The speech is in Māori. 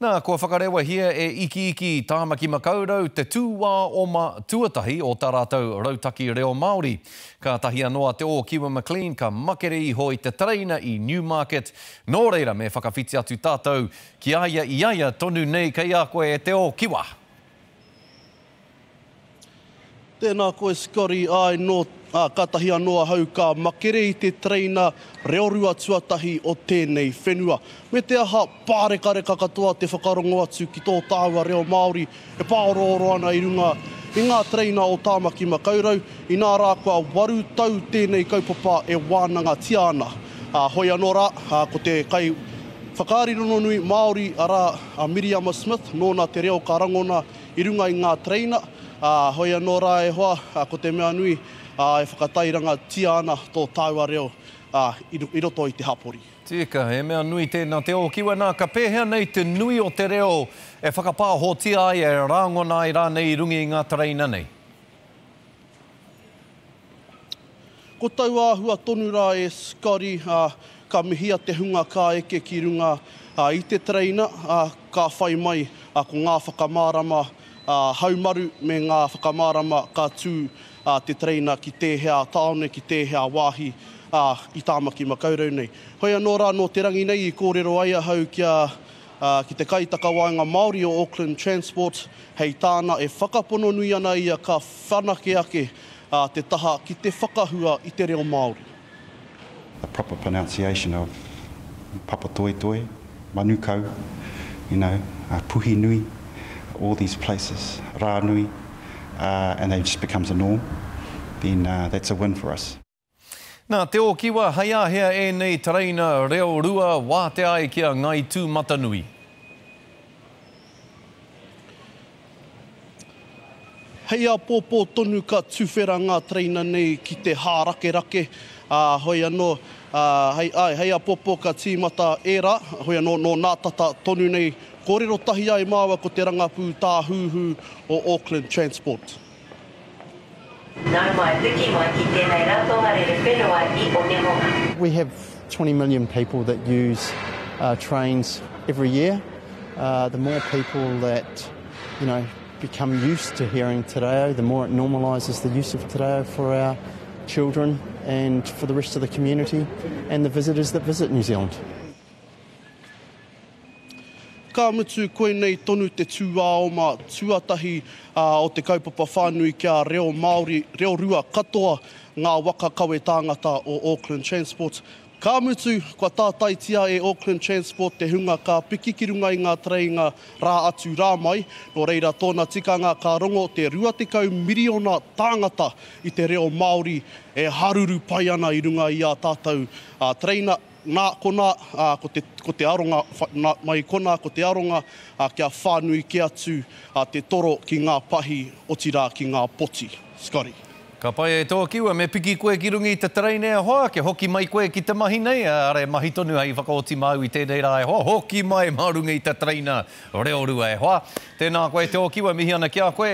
Nā, kua whakarewa hia iki tāmaki makaurau te tūwā o tuatahi o tā rātou rautaki reo Māori. Ka tahi anoa te o Kiwa McLean ka makere iho i te traina i Newmarket. Nō reira me whakawhiti atu tātou ki aia i aia tonu nei kei a koe e te o Kiwa. Tēnā koe Scotty, ai no ka tahi anoa hau ka makere i te treina reorua tuatahi o tēnei whenua. Me te aha pārekareka katoa te whakarongo atu ki tō tāua reo Māori e pāororo ana i runga i ngā treina o Tāmaki Makaurau. I nā rā kua 8 tau tēnei kaupapa e wānanga tiana. Hoi anō rā, ko te kai whakaarirono nui Māori ara Miriama Smith, nōna te reo karangona i runga i ngā treina. Hoi anō rā e hoa, ko te mea nui e whakatairanga tiana tō tāua reo i roto i te hapori. Tika, e mea nui tēnā te o Kiwa nā, ka pēhea nei te nui o te reo e whakapāhotia ai e rāngona ai rānei rungi i ngā treina nei. Ko tau āhua tonu rā e Scotty, ka mihia te hunga ka eke ki runga i te treina, ka whai mai ko ngā whakamārama haumaru me ngā whakamārama ka tū te treina ki tēhea taone, ki tēhea wāhi i Tāmaki Makaurau nei. Hoi anō rā no te rangi nei i kōrero ai ahau ki te kaitaka wāinga Māori o Auckland Transport, hei tāna e whakapono nui ana ia ka whanake ake te taha ki te whakahua i te reo Māori. The proper pronunciation of Papatoetoe, Manukau, Puhi Nui, all these places, Rānui, and it just becomes a norm, then that's a win for us. Nā, te o Kiwa, hei ahea e nei treina reo rua wā te ai kia ngai tū matanui. Hei a pōpō tonu ka tūwhera ngā treina nei ki te hārake-rake. Hoi anō, hei a pōpō ka tīmata e rā, hoi anō no nā tata tonu nei kōrero tahi ai māua ko te rangapū tāhuhu o Auckland Transport. We have 20 million people that use trains every year. The more people that, become used to hearing Te Reo, the more it normalises the use of Te Reo for our children and for the rest of the community and the visitors that visit New Zealand. Ka mutu koe nei tonu te tūā o mā tuatahi o te kaupapa whānui kia reo Māori, reo rua katoa ngā waka kawe tāngata o Auckland Transport. Ka mutu, kua tātaitia e Auckland Transport te hunga ka piki ki runga i ngā treinga rā atu rā mai. Nō reira tōna tikanga ka rongo te 20 miriona tāngata i te reo Māori e haruru pai ana i runga i a tātou treina. Nā kona, ko te aronga, mai kona, ko te aronga kia whānui ki atu te toro ki ngā pahi o tira ki ngā poti. Scotty. Ka pai e tō Kiwa, me piki koe ki rungi i te treina e hoa, ke hoki mai koe ki te mahi nei, are mahi tonu hei whakaoti mau i tēnei rā e hoa, hoki mai marungi i te treina reo rua e hoa. Tēnā koe te o Kiwa, mihi ana kia koe.